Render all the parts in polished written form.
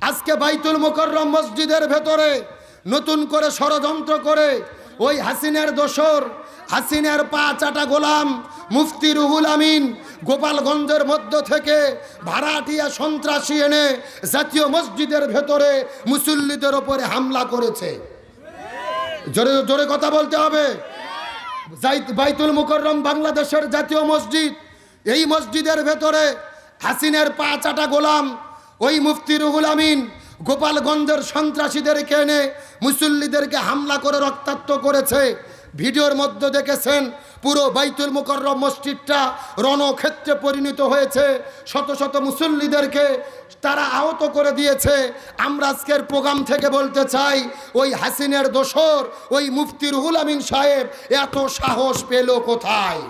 আজকে বাইতুল মুকাররম মসজিদের ভেতরে নতুন করে ষড়যন্ত্র করে ওই হাসিনার দোসর, হাসিনার পা চাটা গোলাম মুফতি রুহুল আমিন গোপালগঞ্জের মধ্য থেকে ভাড়াটিয়া সন্ত্রাসী এনে জাতীয় মসজিদের ভেতরে মুসল্লিদের ওপরে হামলা করেছে। জোরে জোরে কথা বলতে হবে। বাইতুল মুকাররম বাংলাদেশের জাতীয় মসজিদ, এই মসজিদের ভেতরে হাসিনার পা চাটা গোলাম ওই মুফতি রুহুল আমিন গোপালগঞ্জের সন্ত্রাসীদেরকে এনে মুসল্লিদেরকে হামলা করে রক্তাক্ত করেছে। ভিডিওর মধ্যে দেখেছেন পুরো বাইতুল মুকাররম মসজিদটা রণক্ষেত্রে পরিণত হয়েছে। শত শত মুসল্লিদেরকে তারা আহত করে দিয়েছে। আমরা আজকের প্রোগ্রাম থেকে বলতে চাই, ওই হাসিনার দোসর ওই মুফতি রুহুল আমিন সাহেব এত সাহস পেল কোথায়?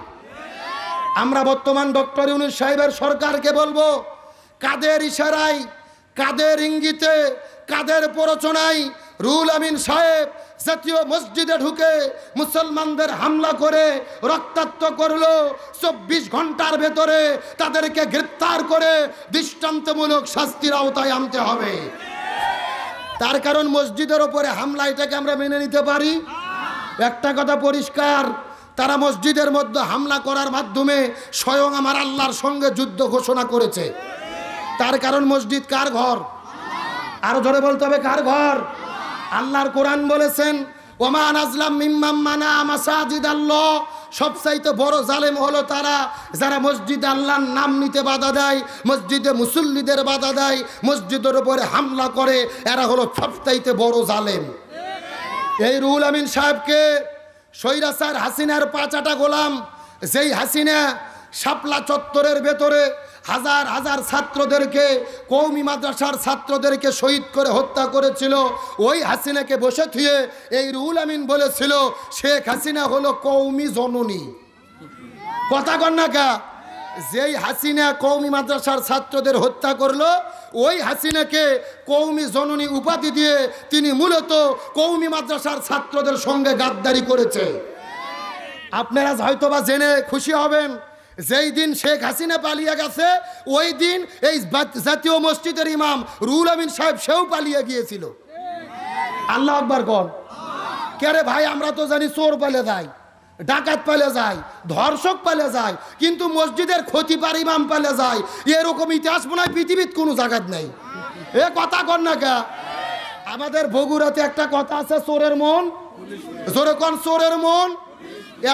আমরা বর্তমান ডক্টর ইউনূস সাহেবের সরকারকে বলবো, কাদের ইশারায়, কাদের ইঙ্গিতে, কাদের প্ররোচনায় রুহুল আমিন সাহেব জাতীয় মসজিদে ঢুকে মুসলমানদের হামলা করে রক্তাক্ত করলো? 24 ঘন্টার ভেতরে তাদেরকে গ্রেপ্তার করে দৃষ্টান্তমূলক শাস্তির আওতায় আনতে হবে। তার কারণ মসজিদের ওপরে হামলা, এটাকে আমরা মেনে নিতে পারি? একটা কথা পরিষ্কার, তারা মসজিদের মধ্যে হামলা করার মাধ্যমে স্বয়ং আমার আল্লাহর সঙ্গে যুদ্ধ ঘোষণা করেছে। তার কারণ মসজিদ কার ঘর? আরো জোরে বলতে হবে, কার ঘর? আল্লাহর কোরআন বলেছেন, ওমা নাজলাম মিম্মাম মানা মাসাজিদ আল্লাহ, সবচাইতে বড় জালেম হলো তারা যারা মসজিদে আল্লাহর নাম নিতে বাধা দেয়, মসজিদে মুসল্লিদের বাধা দেয়, মসজিদের উপরে হামলা করে, এরা হলো সবচাইতে বড় জালেম। এই রুহুল আমিন সাহেবকে স্বৈরাচার হাসিনার পাঁচাটা গোলাম, যেই হাসিনা শাপলা চত্বরের ভেতরে হাজার হাজার ছাত্রদেরকে, কওমি মাদ্রাসার ছাত্রদেরকে শহীদ করে হত্যা করেছিল, ওই হাসিনাকে বসে থুয়ে এই রুহুল আমিন বলেছিল শেখ হাসিনা হলো কওমি জননী। কথা কন না কা? যেই হাসিনা কওমি মাদ্রাসার ছাত্রদের হত্যা করলো, ওই হাসিনাকে কওমি জননী উপাধি দিয়ে তিনি মূলত কওমি মাদ্রাসার ছাত্রদের সঙ্গে গাদ্দারি করেছে। আপনারা হয়তোবা জেনে খুশি হবেন, যেই দিন শেখ হাসিনা পালিয়ে গেছে ওই দিন এই জাতীয় মসজিদের ইমাম রুহুল আমিন সাহেব সেও পালিয়ে গিয়েছিল। আল্লাহু আকবার কর। কে রে ভাই, আমরা তো জানি চোর পালে যায়, ডাকাত পালে যায়, ধর্ষক পালে যায়, কিন্তু মসজিদের ক্ষতিপার ইমাম পালে যায়, এরকম ইতিহাস মনে হয় পৃথিবীর কোনো জায়গায় নেই। এ কথা কর না কে? আমাদের বগুড়াতে একটা কথা আছে, চোরের মন, জোরে কোন চোরের মন।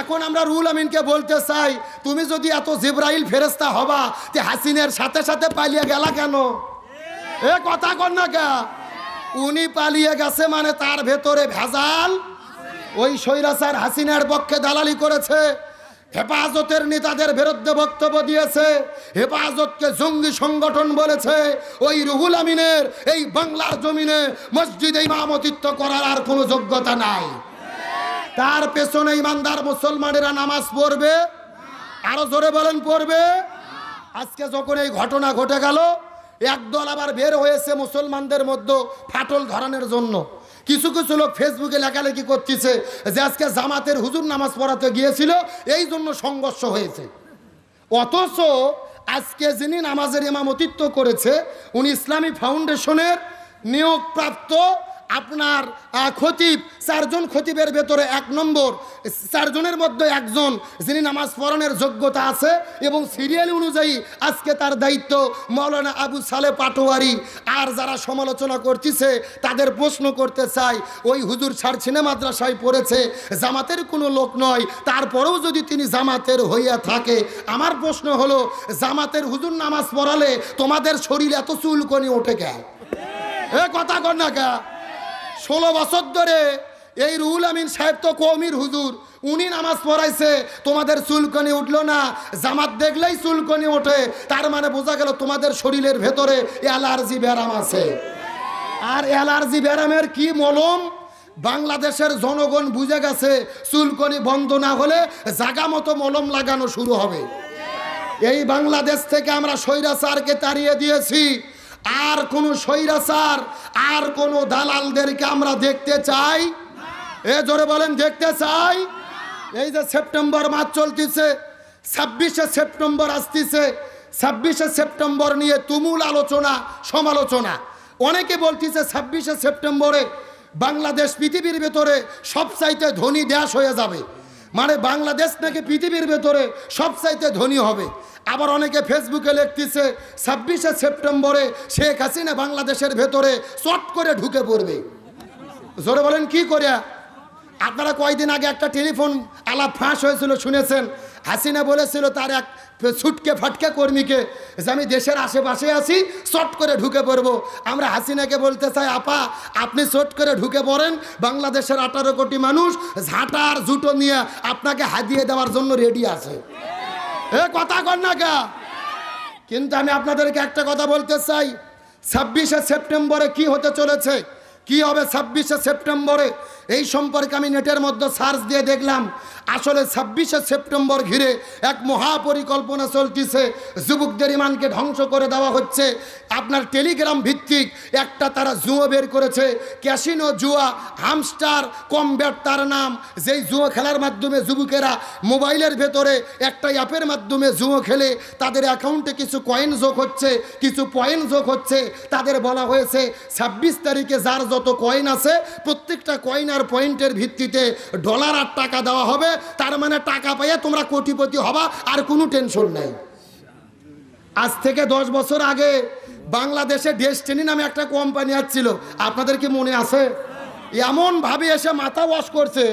এখন আমরা রুহুল আমিনকে বলতে চাই, তুমি যদি এত জিবরাইল ফেরেশতা হবা, তে হাসিনের সাথে সাথে পালিয়ে গেলা কেন? এ কথা কর না কে? উনি পালিয়ে গেছে মানে তার ভেতরে ভেজাল। ওই স্বৈরাচার হাসিনার পক্ষে দালালি করেছে, হেফাজতের নেতাদের বিরুদ্ধে বক্তব্য দিয়েছে, হেফাজতকে জঙ্গি সংগঠন বলেছে। ওই রুহুল আমিনের এই বাংলার জমিনে মসজিদে ইমামতিত্ব করার আর কোনো যোগ্যতা নাই। তার পেছনে ইমানদার মুসলমানেরা নামাজ পড়বে? আরো জোরে বলেন, পড়বে? আজকে যখন এই ঘটনা ঘটে গেল, একদল আবার বের হয়েছে মুসলমানদের মধ্যে ফাটল ধরানোর জন্য। কিছু কিছু লোক ফেসবুকে লেখালেখি করতেছে যে আজকে জামাতের হুজুর নামাজ পড়াতে গিয়েছিল, এই জন্য সংঘর্ষ হয়েছে। অথচ আজকে যিনি নামাজের ইমামতিত্ব করেছে উনি ইসলামী ফাউন্ডেশনের নিয়োগপ্রাপ্ত আপনার খতিব, 4 জন খতিবের ভেতরে 1 নম্বর, 4 জনের মধ্যে একজন যিনি নামাজ পড়ানোর যোগ্যতা আছে এবং সিরিয়াল অনুযায়ী আজকে তার দায়িত্ব মাওলানা আবু সালে পাটোয়ারি। আর যারা সমালোচনা করতেছে তাদের প্রশ্ন করতে চাই, ওই হুজুর ছাড়ছিনা মাদ্রাসায় পড়েছে, জামাতের কোনো লোক নয়, তারপরেও যদি তিনি জামাতের হইয়া থাকে, আমার প্রশ্ন হলো জামাতের হুজুর নামাজ পড়ালে তোমাদের শরীরে এত চুলকনি ওঠে কে? এ কথা কর না কে? 16 বছর ধরে এই রুহুল আমিন সাহেব তো কওমির হুজুর, উনি নামাজ পড়াইছে, তোমাদের চুলকনি উঠলো না? জামাত দেখলেই চুলকনি ওঠে, তার মানে বোঝা গেল তোমাদের শরীরের ভেতরে অ্যালার্জি ব্যারাম আছে। আর অ্যালার্জি ব্যারামের কি মলম বাংলাদেশের জনগণ বুঝে গেছে, চুলকনি বন্ধ না হলে জাগা মতো মলম লাগানো শুরু হবে। এই বাংলাদেশ থেকে আমরা স্বৈরাচারকে তাড়িয়ে দিয়েছি, আর কোন স্বৈরাচার আর কোন দালালদেরকে আমরা দেখতে চাই? এ জোরে বলেন, দেখতে চাই? এই যে সেপ্টেম্বর মাস চলতেছে, 26শে সেপ্টেম্বর আসতেছে, 26শে সেপ্টেম্বর নিয়ে তুমুল আলোচনা সমালোচনা। অনেকে বলতেছে 26শে সেপ্টেম্বরে বাংলাদেশ পৃথিবীর ভেতরে সবচাইতে ধনী দেশ হয়ে যাবে, মানে বাংলাদেশ নাকি পৃথিবীর ভেতরে সবচাইতে ধনী হবে। আবার অনেকে ফেসবুকে লিখতেছে 26শে সেপ্টেম্বরে শেখ হাসিনা বাংলাদেশের ভেতরে চট করে ঢুকে পড়বে। জোরে বলেন কি করে? আপনারা কয়েকদিন আগে একটা টেলিফোন আলাপ ফাঁস হয়েছিল, শুনেছেন? হাসিনা বলেছিল তার এক ছুটকে ফাটকে কর্মীকে যে আমি দেশের আশেপাশে আছি, চট করে ঢুকে পড়বো। আমরা হাসিনাকে বলতে চাই, আপা আপনি চট করে ঢুকে পড়েন, বাংলাদেশের 18 কোটি মানুষ ঝাঁটা আর জুটো নিয়ে আপনাকে হাদিয়ে দেওয়ার জন্য রেডি আছে। এ কথা কর না কা? কিন্তু আমি আপনাদেরকে একটা কথা বলতে চাই, 26শে সেপ্টেম্বরে কি হতে চলেছে, কি হবে 26শে সেপ্টেম্বরে, এই সম্পর্কে আমি নেটের মধ্যে সার্চ দিয়ে দেখলাম। আসলে 26শে সেপ্টেম্বর ঘিরে এক মহাপরিকল্পনা চলতেছে। যুবকদের ইমানকে ধ্বংস করে দেওয়া হচ্ছে। আপনার টেলিগ্রাম ভিত্তিক একটা তারা জুয়ো বের করেছে, ক্যাসিনো জুয়া, হামস্টার কমব্যাট তার নাম। যেই জুয়ো খেলার মাধ্যমে যুবকেরা মোবাইলের ভেতরে একটা অ্যাপের মাধ্যমে জুয়ো খেলে তাদের অ্যাকাউন্টে কিছু কয়েন যোগ হচ্ছে, কিছু পয়েন্ট যোগ হচ্ছে। তাদের বলা হয়েছে 26 তারিখে যার যত কয়েন আছে প্রত্যেকটা কয়েন আর পয়েন্টের ভিত্তিতে ডলার আর টাকা দেওয়া হবে। তার মানে টাকা পাইয়ে তোমরা কোটিপতি হবা, আর কোনো টেনশন নেই। আজ থেকে 10 বছর আগে বাংলাদেশে ডেস্টিনি নামে একটা কোম্পানি আসছিল, আপনাদের কি মনে আছে? এমন ভাবে এসে মাথা ওয়াশ করছে,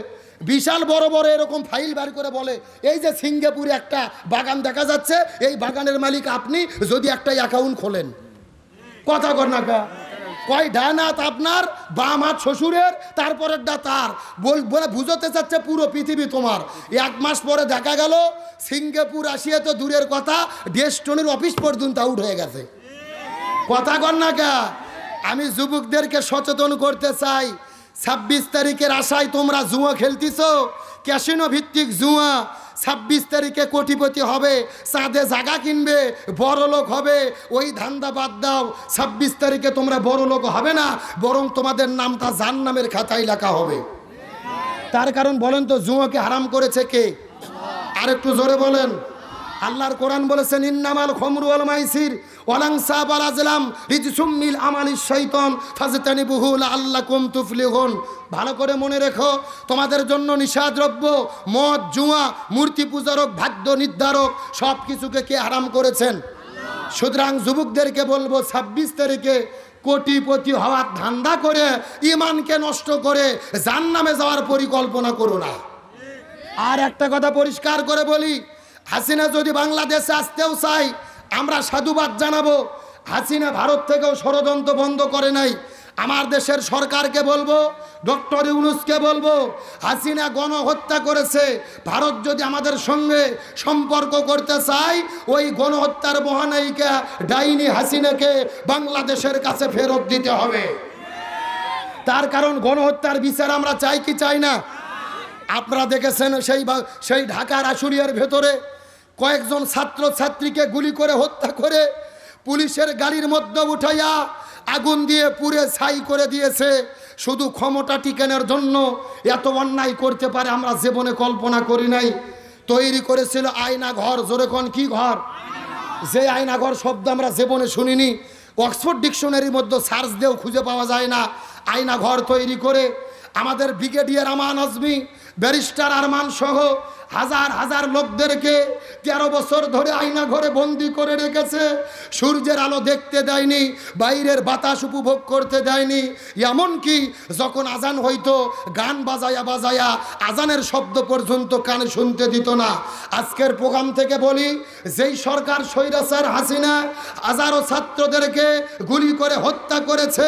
বিশাল বড় বড় এরকম ফাইল বার করে বলে এই যে সিঙ্গাপুরে একটা বাগান দেখা যাচ্ছে, এই বাগানের মালিক আপনি যদি একটা অ্যাকাউন্ট খোলেন। কথা কর না কা? কয় ডানাত আপনার, বাম হাত শ্বশুরের, তারপরেরটা তার, বলে বুঝতে চাচ্ছে পুরো পৃথিবী তোমার। 1 মাস পরে দেখা গেল সিঙ্গাপুর আসিয়া তো দূরের কথা, ডেস্টনির অফিস পর্যন্ত আউট হয়ে গেছে। কথা কর না কা? আমি যুবকদেরকে সচেতন করতে চাই, 26 তারিখের আশায় তোমরা জুয়া খেলতেছ, ক্যাসিনো ভিত্তিক জুয়া। 26 তারিখে কোটিপতি হবে, চাঁদে জায়গা কিনবে, বড় লোক হবে, ওই ধান্দা বাদ দাও। 26 তারিখে তোমরা বড় লোক হবে না, বরং তোমাদের নামটা জাহান্নামের খাতায় লেখা হবে। তার কারণ বলেন তো, জুয়াকে হারাম করেছে কে? আর একটু জোরে বলেন। আল্লাহর কোরআন বলেছেন ইন্নামাল খামরু ওয়াল মাইসির ওয়াল আনসাব ওয়াল আজলাম রিজসুম মিন আমালিশ শাইতান ফাজতানিবুহু লাআল্লাকুম তুফলিহুন। ভালো করে মনে রেখো, তোমাদের জন্য নিষাদ্রব্য মদ, জুয়া, মূর্তি পূজারক, ভাগ্য নির্ধারক সব কিছুকে কে হারাম করেছেন? সুতরাং যুবকদেরকে বলবো 26 তারিখে কোটিপতি হওয়ার ধান্দা করে ইমানকে নষ্ট করে জাহান্নামে যাওয়ার পরিকল্পনা করো না। আর একটা কথা পরিষ্কার করে বলি, হাসিনা যদি বাংলাদেশে আসতেও চাই, আমরা সাধুবাদ জানাবো। হাসিনা ভারত থেকেও ষড়যন্ত্র বন্ধ করে নাই। আমার দেশের সরকারকে বলবো, ডক্টর ইউনূসকে বলবো, হাসিনা গণহত্যা করেছে। ভারত যদি আমাদের সঙ্গে সম্পর্ক করতে চায়, ওই গণহত্যার মহানায়িকা ডাইনি হাসিনাকে বাংলাদেশের কাছে ফেরত দিতে হবে। তার কারণ গণহত্যার বিচার আমরা চাই কি চাই না? আপনারা দেখেছেন সেই ঢাকার আশুলিয়ার ভেতরে কয়েকজন ছাত্র ছাত্রীকে গুলি করে হত্যা করে পুলিশের গাড়ির মধ্যে উঠাইয়া আগুন দিয়ে পুড়ে ছাই করে দিয়েছে। শুধু ক্ষমতা টিকানোর জন্য এত অন্যায় করতে পারে আমরা জীবনে কল্পনা করি নাই। তৈরি করেছিল আয়না ঘর। জোরে কোন কি ঘর? যে আয়না ঘর শব্দ আমরা জীবনে শুনিনি, অক্সফোর্ড ডিকশনারির মধ্যে সার্চ দিয়েও খুঁজে পাওয়া যায় না। আয়না ঘর তৈরি করে আমাদের ব্রিগেডিয়ার আমান আজমি, ব্যারিস্টার আরমান সহ হাজার হাজার লোকদেরকে 13 বছর ধরে আয়না ঘরে বন্দি করে রেখেছে। সূর্যের আলো দেখতে দেয়নি, বাইরের বাতাস উপভোগ করতে দেয়নি। এমনকি যখন আজান হইতো গান বাজায়া বাজায়া আজানের শব্দ পর্যন্ত কানে শুনতে দিত না। আজকের প্রোগ্রাম থেকে বলি, যেই সরকার স্বৈরাচার হাসিনা হাজারো ছাত্রদেরকে গুলি করে হত্যা করেছে,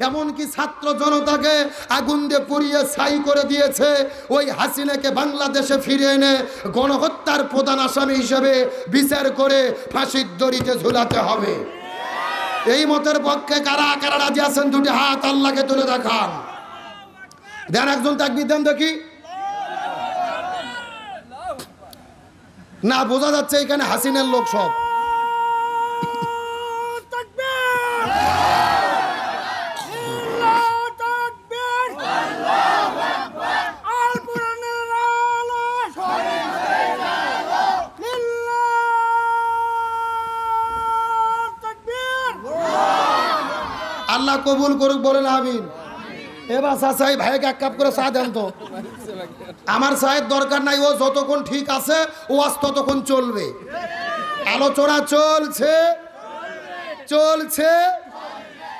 এমনকি ছাত্র জনতাকে আগুন দিয়ে পুড়িয়ে ছাই করে দিয়েছে, ওই হাসিনাকে বাংলাদেশে ফিরে এনে গণহত্যার প্রধান আসামি হিসেবে বিচার করে ফাঁসির দড়িতে ঝুলাতে হবে। এই মতের পক্ষে কারা কারা রাজি আছেন? দুটি হাত আল্লাহকে তুলে দেখান। দেন একজন তাকবীর দেন দেখি। না, বোঝা যাচ্ছে এখানে হাসিনার লোক সব। আল্লাহ আল্লাহ কবুল করুক, বলেন আমিন। এবার চাচাই ভাইকে এক কাপ করে চা দেন তো। আমার চায়ের দরকার নাই, ও যতক্ষণ ঠিক আছে ও আজ ততক্ষণ চলবে। আলোচনা চলছে চলছে।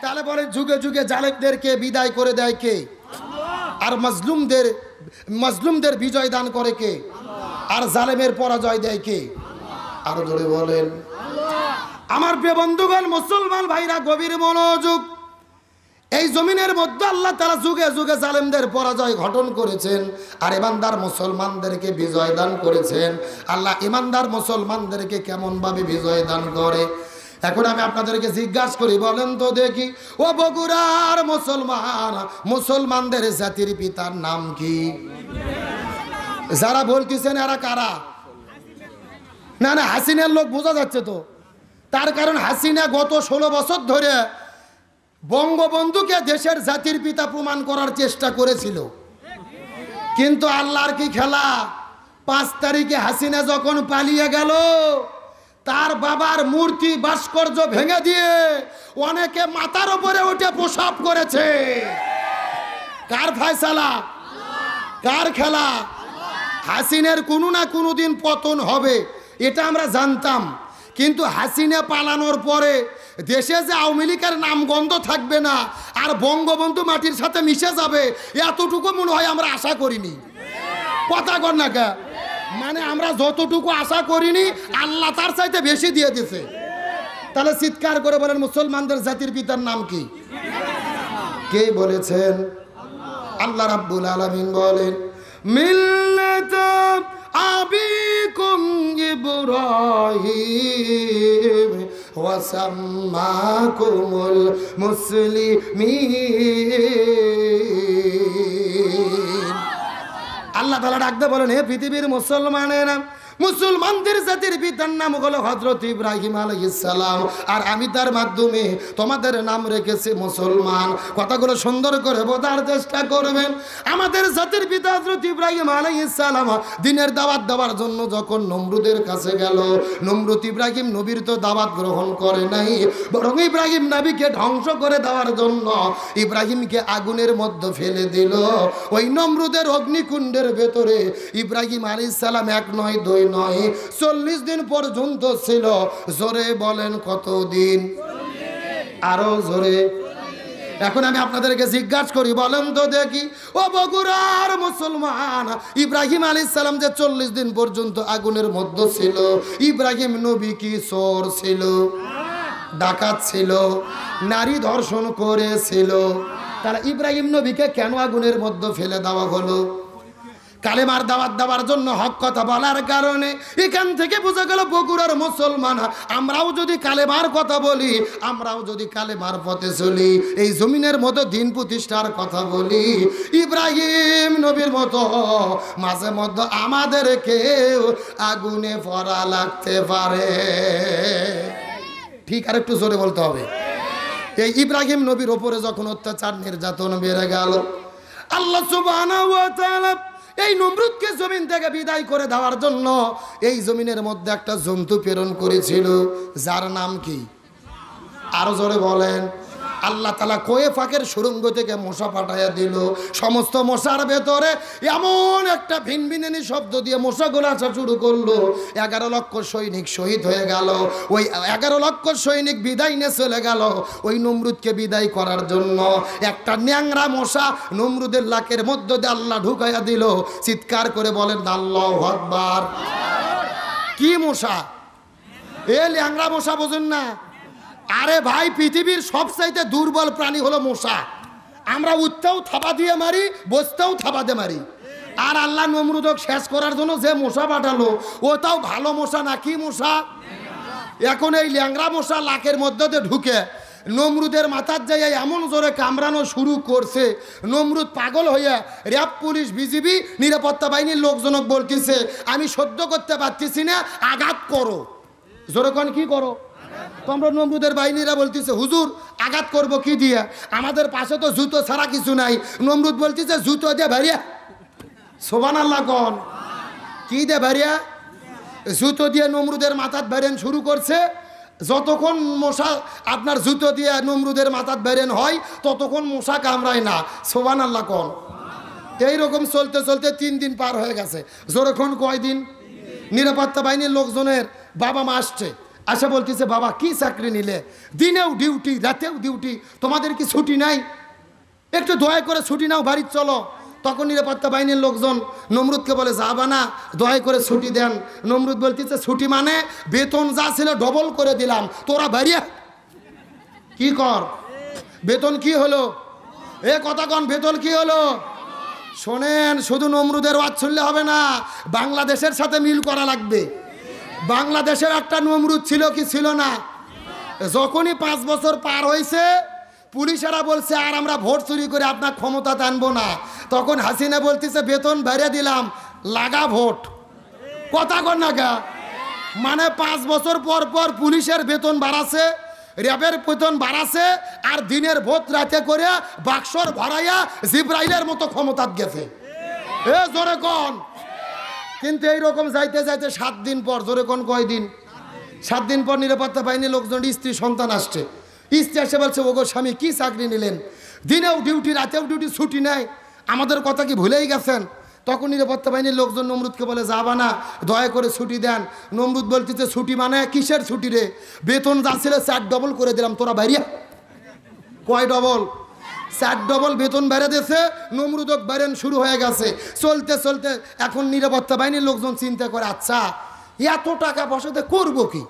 তাহলে বলে যুগে যুগে জালেমদেরকে বিদায় করে দেয় কে? আর মাজলুমদের বিজয় দান করে কে? আর জালেমের পরাজয় দেয় কে? আরো জোরে বলেন। আমার প্রিয় বন্ধুগণ, মুসলমান ভাইরা গভীর মনোযোগ। এই জমিনের মধ্যে আল্লাহ তাআলা যুগে যুগে জালেমদের পরাজয় ঘটন করেছেন, আর ইমানদার মুসলমানদেরকে বিজয় দান করেছেন। আল্লাহ ইমানদার মুসলমানদেরকে কেমন ভাবে বিজয় দান করে? এখন আমি আপনাদেরকে জিজ্ঞাসা করি, বলেন তো দেখি, ও বগুড়ার মুসলমানদের জাতির পিতার নাম কি? যারা বলতেছেন এরা কারা? না না, হাসিনার লোক বোঝা যাচ্ছে তো। তার কারণ হাসিনা গত 16 বছর ধরে বঙ্গবন্ধুকে দেশের জাতির পিতা প্রমাণ করার চেষ্টা করেছিল, কিন্তু আল্লাহর কি খেলা। 5 তারিখে হাসিনা যখন পালিয়ে গেল, তার বাবার মূর্তি ভাস্কর্য ভেঙে দিয়ে অনেকে মাথার উপরে উঠে প্রসাব করেছে। কার ফয়সালা? কার খেলা? হাসিনার কোনো না কোনো দিন পতন হবে, এটা আমরা জানতাম। কিন্তু হাসিনা পালানোর পরে দেশে যে আওয়ামী লীগের নামগন্ধ থাকবে না, আর বঙ্গবন্ধু মাটির সাথে মিশে যাবে, এতটুকু মনে হয় আমরা আশা করিনি। কথা কর না কে? মানে আমরা যতটুকু আশা করিনি, আল্লাহ তার চাইতে বেশি দিয়ে দিছে। তাহলে চিৎকার করে বলেন, মুসলমানদের জাতির পিতার নাম কি? কে বলেছেন? আল্লাহ রাব্বুল আলামিন বলেন, মিল্লাতা আবিকুম ইব্রাহিম ওয়া সাম্মাকুমুল মুসলিমিন। আল্লাহ তাআলা ডাকতে বলেন, হে পৃথিবীর মুসলমানেরা, মুসলমানদের জাতির পিতার নাম হলো হযরত ইব্রাহিম আলাইহিস সালাম, আর আমি তার মাধ্যমে তোমাদের নাম রেখেছি মুসলমান। কথাগুলো সুন্দর করে বোঝার চেষ্টা করবেন। আমাদের জাতির পিতা হযরত ইব্রাহিম আলাইহিস সালাম দ্বীনের দাওয়াত দেওয়ার জন্য যখন নমরুদের কাছে গেল, নমরুদ ইব্রাহিম নবীর তো দাওয়াত গ্রহণ করে নাই, বরং ইব্রাহিম নবীকে ধ্বংস করে দেওয়ার জন্য ইব্রাহিমকে আগুনের মধ্যে ফেলে দিল। ওই নমরুদের অগ্নিকুণ্ডের ভেতরে ইব্রাহিম আলাইহিস সালাম 1 নয় 2 নয় 40 দিন পর্যন্ত ছিল। জোরে বলেন কতদিন? আরো জোরে। এখন আমি আপনাদেরকে জিজ্ঞাসা করি, বলেন তো দেখি, ও বগুড়ার মুসলমান, ইব্রাহিম আলাইহিস সালাম যে 40 দিন পর্যন্ত আগুনের মধ্যে ছিল, ইব্রাহিম নবী কি চোর ছিল? ডাকাত ছিল? নারী ধর্ষণ করেছিল? তাহলে ইব্রাহিম নবীকে কেন আগুনের মধ্যে ফেলে দেওয়া হলো? কালেমার দাওয়াত দেওয়ার জন্য, হক কথা বলার কারণে। এখান থেকে বোঝা গেল বগুড়ার মুসলমান, আমরাও যদি কালেমার কথা বলি, আমরাও যদি কালেমার পথে চলি, এই জমিনের মতো দিন প্রতিষ্ঠার কথা বলি, ইব্রাহিম নবীর মতো মাঝে মধ্যে আমাদেরকেও আগুনে পড়া লাগতে পারে। ঠিক, আর একটু জোরে বলতে হবে। এই ইব্রাহিম নবীর ওপরে যখন অত্যাচার নির্যাতন বেড়ে গেল, আল্লাহ সুবহানাহু ওয়া তাআলা এই নমরুদকে জমিন থেকে বিদায় করে দেওয়ার জন্য এই জমিনের মধ্যে একটা জন্তু প্রেরণ করেছিল, যার নাম কি? আরো জোরে বলেন। আল্লাহ তাআলা কোয়ে ফাঁকের সুরঙ্গ থেকে মশা পাঠাইয়া দিল। সমস্ত মশার ভেতরে এমন একটা ভিনভিনানি শব্দ দিয়ে মশাগুলো আসা শুরু করলো। 11 লক্ষ সৈনিক শহীদ হয়ে গেল। ওই 11 লক্ষ সৈনিক বিদায় নিয়ে চলে গেল ওই নমরুদকে বিদায় করার জন্য। একটা ন্যাংরা মশা নমরুদের লাকের মধ্য দিয়ে আল্লাহ ঢুকাইয়া দিল। চিৎকার করে বলেন আল্লাহু আকবার। কি মশা? এ ল্যাংরা মশা, বোঝেন না? আরে ভাই, পৃথিবীর সবচাইতে দুর্বল প্রাণী হলো মশা। আমরা উঠতেও থাবা দিয়ে মারি, বসতেও থাবা দিয়ে মারি। আর আল্লাহ নমরুদক শেষ করার জন্য যে মশা পাঠালো, ওটাও ভালো মশা না? কি মশা? এখন এই ল্যাংরা মশা লাকের মধ্যে দিয়ে ঢুকে নমরুদের মাথার জায়গায় এমন জোরে কামড়ানো শুরু করছে, নমরুদ পাগল হয়ে র্যাব, পুলিশ, বিজিবি, নিরাপত্তা বাহিনীর লোকজনক বলতেছে, আমি সহ্য করতে পারতেছি না, আঘাত করো। জোরে কোন কি করো? তোমরা নমরুদের বাহিনীরা বলতেছে, হুজুর আঘাত করব কি দিয়ে? আমাদের পাশে তো জুতো ছাড়া কিছু নাই। নমরুদ বলতেছে, জুতো দিয়ে ভারিয়া। সুবহানাল্লাহ কোন? কি দিয়ে ভারিয়া? জুতো দিয়ে নমরুদের মাথাত ভারেন শুরু করছে। যতক্ষণ মশা আপনার জুতো দিয়ে নমরুদের মাথার বেরেন হয় ততক্ষণ মশা কামড়ায় না। সুবহানাল্লাহ কোন। এইরকম চলতে চলতে 3 দিন পার হয়ে গেছে। জোরেক্ষণ কয় দিন? নিরাপত্তা বাহিনীর লোকজনের বাবা মা আসছে, আসে বলতেছে বাবা কি চাকরি নিলে, দিনেও ডিউটি রাতেও ডিউটি, তোমাদের কি ছুটি নাই? একটু দয়া করে ছুটি নাও, বাড়ির চলো। তখন নিরাপত্তা বাহিনীর লোকজন নমরুদকে বলে যাবা না, দয়া করে ছুটি দেন। নমরুদ বলতেছে ছুটি মানে বেতন যা ছিল ডবল করে দিলাম, তোরা বাড়িয়া কি কর। বেতন কি হলো? এ কথা কন, বেতন কি হলো? শোনেন, শুধু নমরুদের ওয়াজ শুনলে হবে না, বাংলাদেশের সাথে মিল করা লাগবে। বাংলাদেশের একটা নমরুদ ছিল কি ছিল না? যখনই 5 বছর পার হয়েছে পুলিশেরা বলছে আর আমরা ভোট চুরি করে আপনার ক্ষমতা টানবো না, তখন হাসিনা বলতেছে বেতন বেড়ে দিলাম, লাগা ভোট। কথা কন না গা? মানে 5 বছর পর পর পুলিশের বেতন বাড়াছে, র্যাবের বেতন বাড়াছে, আর দিনের ভোট রাতে করে বাক্সর ভরাইয়া জিব্রাইলের মতো ক্ষমতা গেছে। এ জোরে কন। কিন্তু এইরকম যাইতে যাইতে 7 দিন পর, জোরে কন কয় দিন? 7 দিন পর নিরাপত্তা বাহিনীর লোকজন স্ত্রী সন্তান আসছে। স্ত্রী এসে বলছে ওগো স্বামী কি চাকরি নিলেন, দিনেও ডিউটি রাতেও ডিউটি, ছুটি নেই, আমাদের কথা কি ভুলেই গেছেন? তখন নিরাপত্তা বাহিনীর লোকজন নমরুদকে বলে যাবা না, দয়া করে ছুটি দেন। নমরুদ বলতেছে ছুটি মানে কিসের ছুটি রে, বেতন যা ছিল 4 ডবল করে দিলাম, তোরা বাইরিয়া। কয় ডবল? 4 ডবল বেতন বেড়ে দিয়েছে। নমরুদক বেরেন শুরু হয়ে গেছে। চলতে চলতে এখন নিরাপত্তা বাহিনীর লোকজন চিন্তা করে আচ্ছা এত টাকা পয়সাতে করবো কি,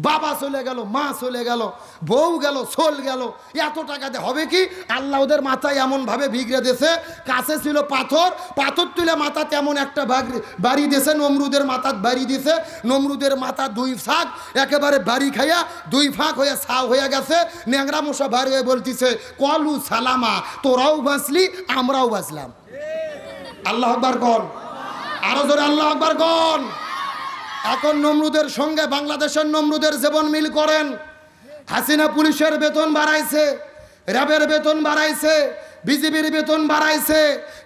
বাবা চলে গেল, মা চলে গেল, বউ গেল, সোল গেল, এত টাকাতে হবে কি? আল্লাহ ওদের মাথায় এমনভাবে ভিগড়ে দিয়েছে, কাছে ছিল পাথর, পাথর তুলে মাথা তেমন একটা বাড়ি দিয়েছে, নমরুদের মাথার বাড়ি দিয়েছে। নমরুদের মাথা 2 ফাঁক একেবারে বাড়ি খাইয়া 2 ফাঁক হয়ে ছাও হয়ে গেছে। ন্যাংরা মশা বাড়ি হয়ে বলতেছে কলু সালামা, তোরাও বাঁচলি আমরাও বাঁচলাম। আল্লাহ আকবার কন, আরো জোরে আল্লাহ আকবার কন। এখন নমরুদের সঙ্গে বাংলাদেশের নমরুদের জীবন মিল করেন। হাসিনা পুলিশের বেতন বাড়াইছে, র্যাবের বেতন বাড়াইছে, বিজিবির বেতন বাড়াইছে,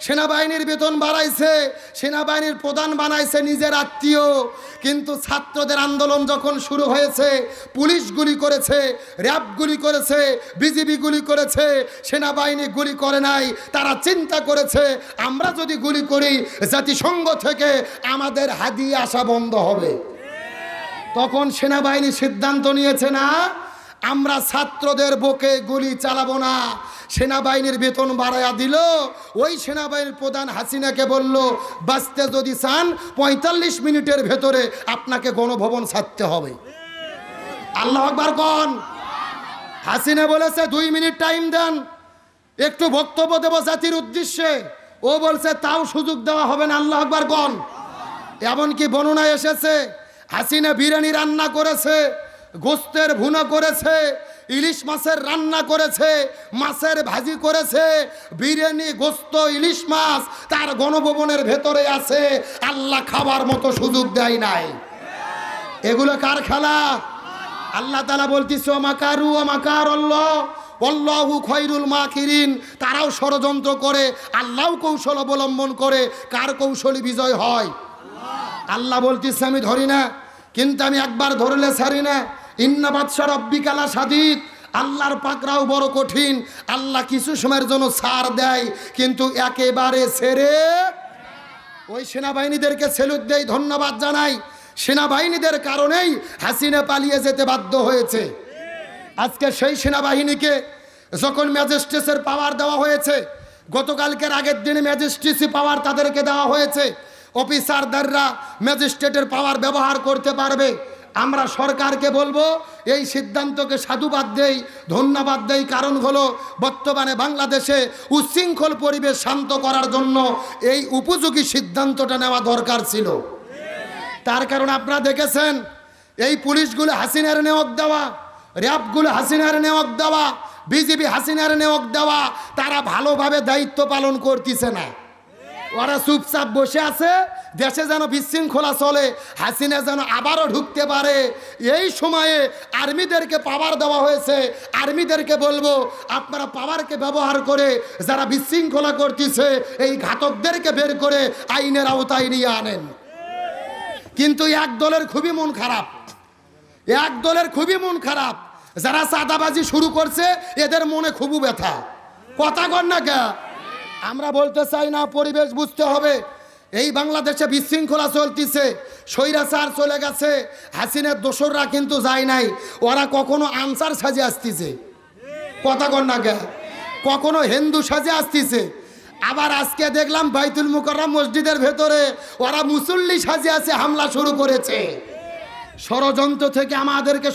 সেনাবাহিনীর বেতন বাড়াইছে, সেনাবাহিনীর প্রধান বানাইছে নিজের আত্মীয়। কিন্তু ছাত্রদের আন্দোলন যখন শুরু হয়েছে, পুলিশ গুলি করেছে, র্যাব গুলি করেছে, বিজিবি গুলি করেছে, সেনাবাহিনী গুলি করে নাই। তারা চিন্তা করেছে আমরা যদি গুলি করি জাতিসংঘ থেকে আমাদের হাদিয়া আসা বন্ধ হবে। তখন সেনাবাহিনী সিদ্ধান্ত নিয়েছে না, আমরা ছাত্রদের বুকে গুলি চালাবো না। সেনাবাহিনীর বেতন বাড়াইয়া দিল। ওই সেনাবাহিনীর প্রধান হাসিনাকে বলল বাঁচতে যদি চান 45 মিনিটের ভেতরে আপনাকে গণভবন ছাড়তে হবে। আল্লাহ আকবার কোন। হাসিনা বলেছে 2 মিনিট টাইম দেন, একটু বক্তব্য দেব জাতির উদ্দেশ্যে। ও বলছে তাও সুযোগ দেওয়া হবে না। আল্লাহ আকবার কোন। এমনকি বর্ণনায় এসেছে হাসিনা বিরিয়ানি রান্না করেছে, গোস্তের ভুনা করেছে, ইলিশ মাছের রান্না করেছে, মাছের ভাজি করেছে, বিরিয়ানি, গোস্ত, ইলিশ মাছ তার গণভবনের ভেতরে আছে। আল্লাহ খাবার মতো সুযোগ দেয় নাই। এগুলো কার খেলা? আল্লাহ তাআলা বলতেছে মাকারু মাকার আল্লাহ আল্লাহু খায়রুল মাকিরিন। তারাও ষড়যন্ত্র করে, আল্লাহও কৌশল অবলম্বন করে। কার কৌশলী বিজয় হয়? আল্লাহ বলতেছে আমি ধরি না, কিন্তু আমি একবার ধরলে ছাড়ি না। ইন্না বাদশা রব্বিকা লাশাদীদ, আল্লাহর পাকড়াও বড় কঠিন। আল্লাহ কিছু সময়ের জন্য ছাড় দেয়, কিন্তু একেবারে ছেড়ে। ওই সেনাবাহিনীদেরকে সেলুট দেই, ধন্যবাদ জানাই। সেনাবাহিনীদের কারণেই হাসিনা পালিয়ে যেতে বাধ্য হয়েছে। আজকে সেই সেনাবাহিনীকে যখন ম্যাজিস্ট্রেটের পাওয়ার দেওয়া হয়েছে, গতকালকের আগের দিনে ম্যাজিস্ট্রেসি পাওয়ার তাদেরকে দেওয়া হয়েছে, অফিসারদাররা ম্যাজিস্ট্রেটের পাওয়ার ব্যবহার করতে পারবে। আমরা সরকারকে বলবো এই সিদ্ধান্তকে সাধুবাদ দেই, ধন্যবাদ দেই। কারণ হলো বর্তমানে বাংলাদেশে উচ্ছৃঙ্খল পরিবেশ শান্ত করার জন্য এই উপযোগী সিদ্ধান্তটা নেওয়া দরকার ছিল। তার কারণ আপনারা দেখেছেন এই পুলিশগুলো হাসিনার নিয়োগ দেওয়া, র্যাবগুলো হাসিনার নিয়োগ দেওয়া, বিজিবি হাসিনার নিয়োগ দেওয়া, তারা ভালোভাবে দায়িত্ব পালন করতেছে না। ওরা চুপচাপ বসে আছে, দেশে যেন বিশৃঙ্খলা চলে, হাসিনা যেন আবারও ঢুকতে পারে। এই সময়ে আর্মিদেরকে পাওয়ার দেওয়া হয়েছে। আর্মিদেরকে বলবো আপনারা পাওয়ারকে ব্যবহার করে যারা বিশৃঙ্খলা করতেছে এই ঘাতকদেরকে বের করে আইনের আওতায় নিয়ে আনেন। কিন্তু এক দলের খুবই মন খারাপ, এক দলের খুবই মন খারাপ, যারা চাঁদাবাজি শুরু করছে এদের মনে খুবই ব্যথা। কথা কর না কে? আমরা বলতে চাই না, পরিবেশ বুঝতে হবে। এই বাংলাদেশে বিশৃঙ্খলা চলতেছে, স্বৈরাচার চলে গেছে, হাসিনের দোসররা কিন্তু যায় নাই, ওরা কখনো আনসার সাজে আসতেছে। কথা কর না কে? কখনো হিন্দু সাজে আসতেছে। আবার আজকে দেখলাম বাইতুল মুকাররম মসজিদের ভেতরে ওরা মুসল্লি সাজে আছে, হামলা শুরু করেছে। ষড়যন্ত্র থেকে আমাদেরকে